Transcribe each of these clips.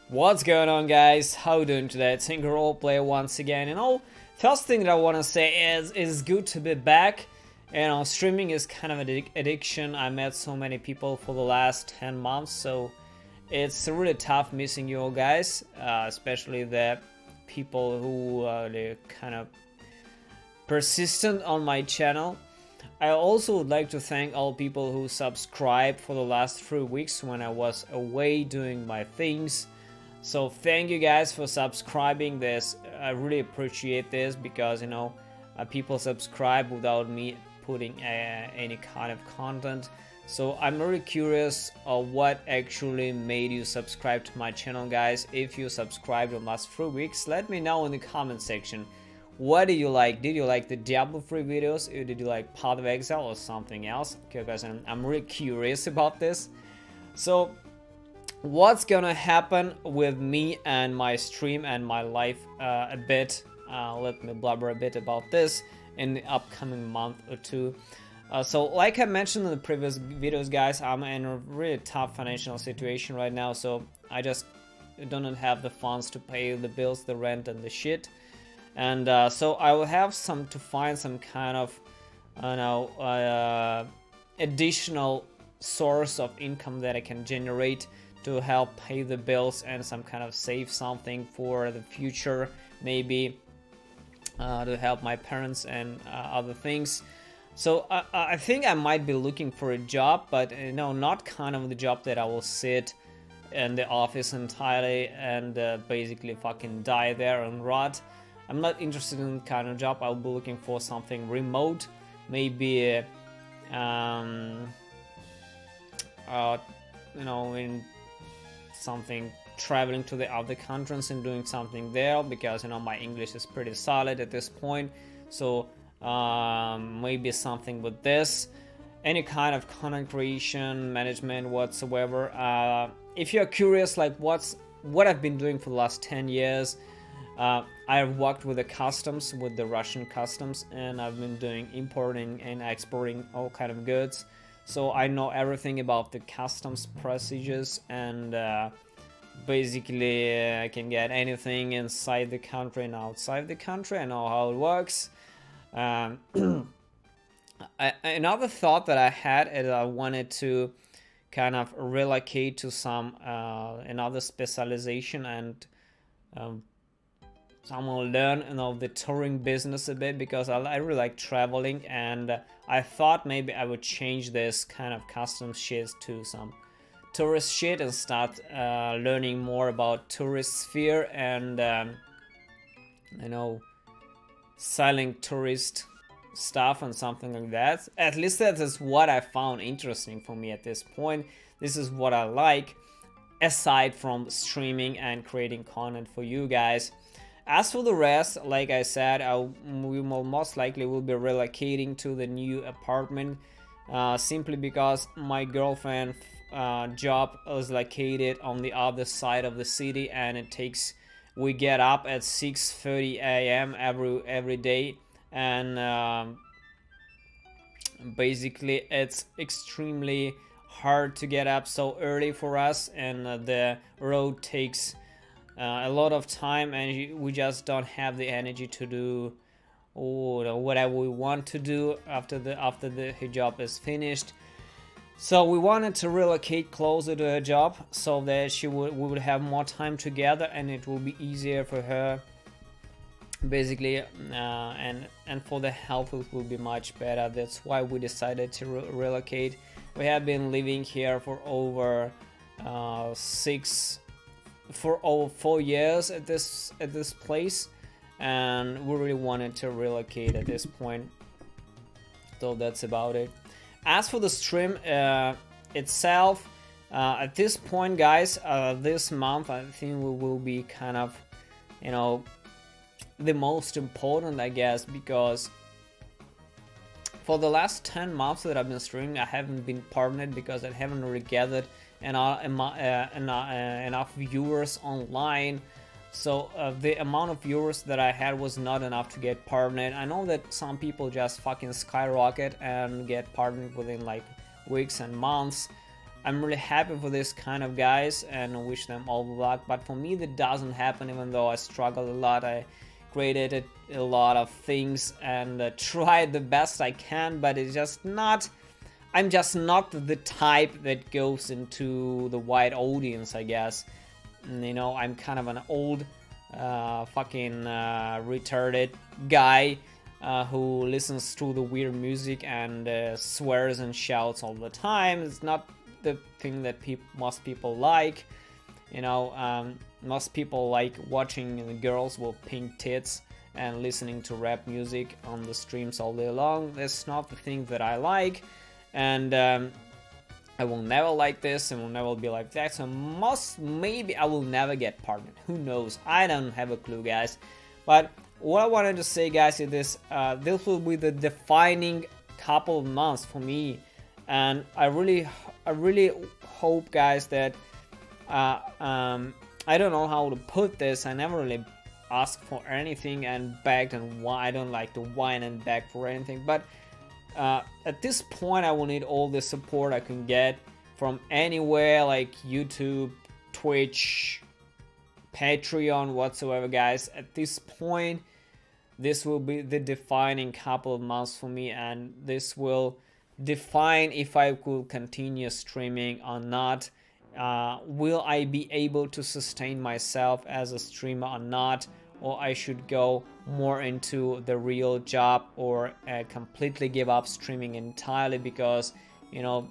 What's going on, guys? How you doing today? It's Roleplayer once again. First thing that I want to say is it's good to be back. Streaming is kind of an addiction. I met so many people for the last 10 months, so it's really tough missing you all, guys, especially the people who are kind of persistent on my channel. I also would like to thank all people who subscribed for the last 3 weeks when I was away doing my things. So thank you guys for subscribing this. I really appreciate this because people subscribe without me putting any kind of content. So I'm very curious what actually made you subscribe to my channel, guys. If you subscribed in the last 3 weeks, let me know in the comment section. What did you like? Did you like the Diablo 3 videos? Or did you like Path of Exile or something else? Okay, guys, I'm really curious about this. So what's gonna happen with me and my stream and my life a bit? Let me blabber a bit about this in the upcoming month or two. So like I mentioned in the previous videos, guys, I'm in a really tough financial situation right now, so I just don't have the funds to pay the bills, the rent and the shit. And so I will have to find some kind of additional source of income that I can generate to help pay the bills and some kind of save something for the future, maybe to help my parents and other things. So I think I might be looking for a job, but not kind of the job that I will sit in the office entirely and basically fucking die there and rot. I'm not interested in that kind of job. I'll be looking for something remote, maybe in something traveling to the other countries and doing something there, because my English is pretty solid at this point. So maybe something with this, any kind of content creation, management whatsoever. If you're curious like what I've been doing for the last 10 years, I've worked with the customs, with the Russian customs, and I've been doing importing and exporting all kind of goods. So I know everything about the customs procedures, and basically I can get anything inside the country and outside the country. I know how it works. Another thought that I had is I wanted to kind of relocate to some another specialization and someone learn the touring business a bit, because I really like traveling, and I thought maybe I would change this kind of custom shit to some tourist shit and start learning more about tourist sphere and selling tourist stuff and something like that. At least that is what I found interesting for me at this point. This is what I like, aside from streaming and creating content for you guys. As for the rest, like I said, we will most likely will be relocating to the new apartment, simply because my girlfriend job is located on the other side of the city, and we get up at 6:30 a.m. every day, and basically it's extremely hard to get up so early for us, and the road takes a lot of time, and we just don't have the energy to do whatever we want to do after her job is finished. So we wanted to relocate closer to her job so that we would have more time together, and it will be easier for her, basically, and for the health it will be much better. That's why we decided to relocate. We have been living here for over 4 years at this place, and we really wanted to relocate at this point. So that's about it. As for the stream itself, at this point, guys, this month I think we will be kind of the most important, I guess, because for the last 10 months that I've been streaming, I haven't been partnered because I haven't really gathered enough viewers online. So the amount of viewers that I had was not enough to get partnered. I know that some people just fucking skyrocket and get partnered within like weeks and months. I'm really happy for this kind of guys and wish them all the luck. But for me, that doesn't happen, even though I struggled a lot. I created a lot of things and tried the best I can, but it's just not. I'm just not the type that goes into the wide audience, I guess. You know, I'm kind of an old fucking retarded guy who listens to the weird music and swears and shouts all the time. It's not the thing that most people like. You know, most people like watching girls with pink tits and listening to rap music on the streams all day long. That's not the thing that I like, and I will never like this and will never be like that. So maybe I will never get partnered. Who knows? I don't have a clue, guys. But what I wanted to say, guys, is this will be the defining couple of months for me, and I really hope, guys, that I don't know how to put this. I never really asked for anything and begged, and why I don't like to whine and beg for anything, but at this point I will need all the support I can get from anywhere, like YouTube, Twitch, Patreon, whatsoever, guys. At this point, this will be the defining couple of months for me, and this will define if I could continue streaming or not. Will I be able to sustain myself as a streamer or not, or I should go more into the real job, or completely give up streaming entirely, because, you know,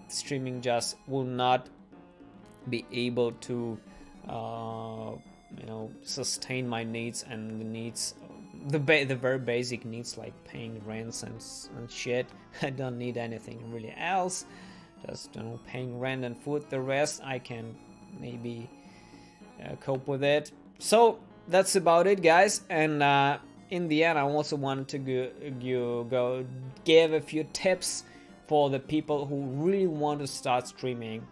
streaming just will not be able to you know, sustain my needs and the needs, the very basic needs, like paying rents and shit. I don't need anything really else, just, you know, paying rent and food. The rest I can maybe cope with it. So that's about it, guys. And in the end, I also wanted to go give a few tips for the people who really want to start streaming.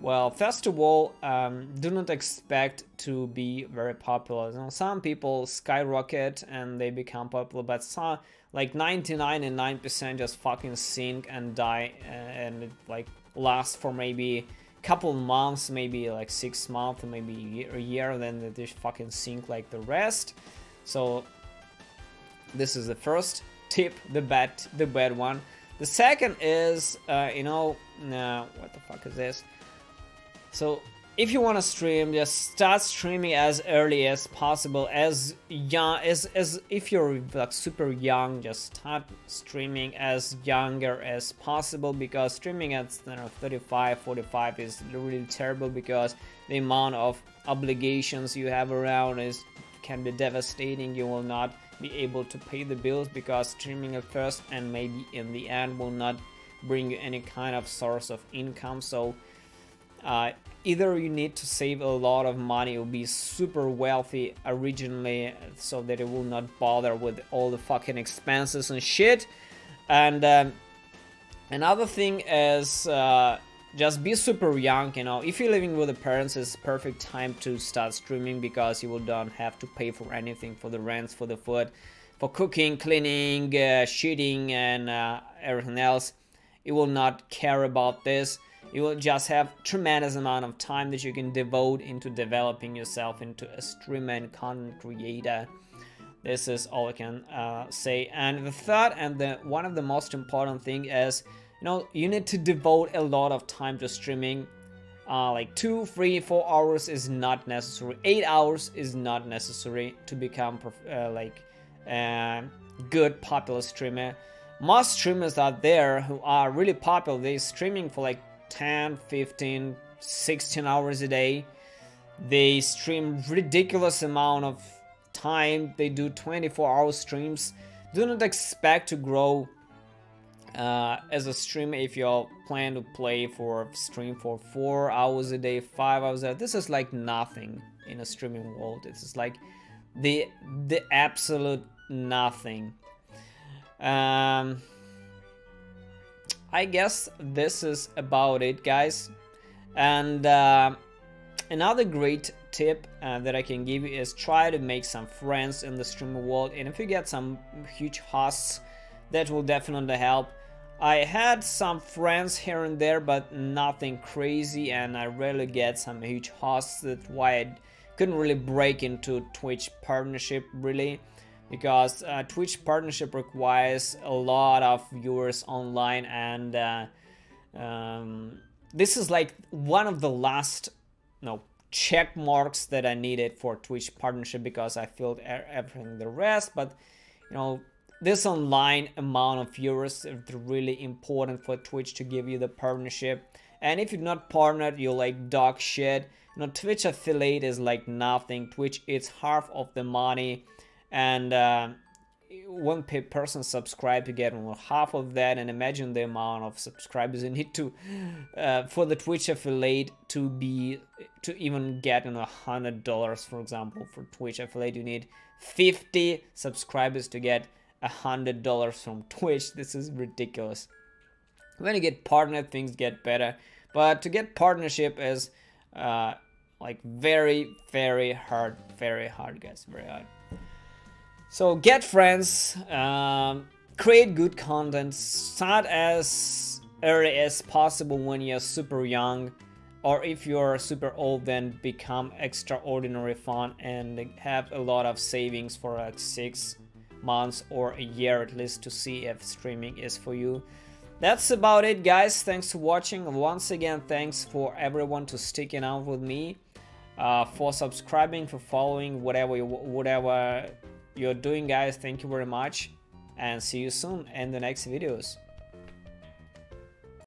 Well, first of all, do not expect to be very popular. You know, some people skyrocket and they become popular, but some, like 99.9%, just fucking sink and die, and it like lasts for maybe couple months, maybe like 6 months, maybe a year, then they just fucking sink like the rest. So this is the first tip, the bad one. The second is, you know, what the fuck is this? So if you want to stream, just start streaming as early as possible, as young as if you're like super young, just start streaming as younger as possible, because streaming at, you know, 35, 45 is really terrible, because the amount of obligations you have around can be devastating. You will not be able to pay the bills, because streaming at first and maybe in the end will not bring you any kind of source of income. So either you need to save a lot of money or be super wealthy originally, so that it will not bother with all the fucking expenses and shit. And another thing is, just be super young. You know, if you're living with the parents, it's perfect time to start streaming, because you will don't have to pay for anything, for the rents, for the food, for cooking, cleaning, shitting, and everything else. You will not care about this. You will just have tremendous amount of time that you can devote into developing yourself into a streamer and content creator. This is all I can say. And the third and one of the most important thing is, you know, you need to devote a lot of time to streaming. Like 2, 3, 4 hours is not necessary. 8 hours is not necessary to become good popular streamer. Most streamers out there who are really popular, they're streaming for like 10, 15, 16 hours a day. They stream ridiculous amount of time. They do 24-hour streams. Do not expect to grow as a streamer if you plan to stream for 4 hours a day, 5 hours a day. This is like nothing in a streaming world. This is like the absolute nothing. I guess this is about it, guys. And another great tip that I can give you is try to make some friends in the streamer world. And if you get some huge hosts, that will definitely help. I had some friends here and there, but nothing crazy, and I rarely get some huge hosts. That's why I couldn't really break into Twitch partnership really, because Twitch partnership requires a lot of viewers online, and this is like one of the last check marks that I needed for Twitch partnership, because I filled everything the rest. But this online amount of viewers is really important for Twitch to give you the partnership. And if you're not partnered, you're like dog shit. Twitch affiliate is like nothing. Twitch is half of the money, and one person subscribe to get half of that. And imagine the amount of subscribers you need to for the Twitch affiliate to even get $100, for example. For Twitch affiliate, you need 50 subscribers to get $100 from Twitch. This is ridiculous. When you get partnered, things get better, but to get partnership is like very hard, guys, very hard. So get friends, create good content, start as early as possible when you're super young, or if you're super old, then become extraordinary fun and have a lot of savings for like 6 months or a year at least to see if streaming is for you. That's about it, guys. Thanks for watching. Once again, thanks for everyone to sticking out with me, for subscribing, for following, whatever you're doing, guys. Thank you very much, and see you soon in the next videos.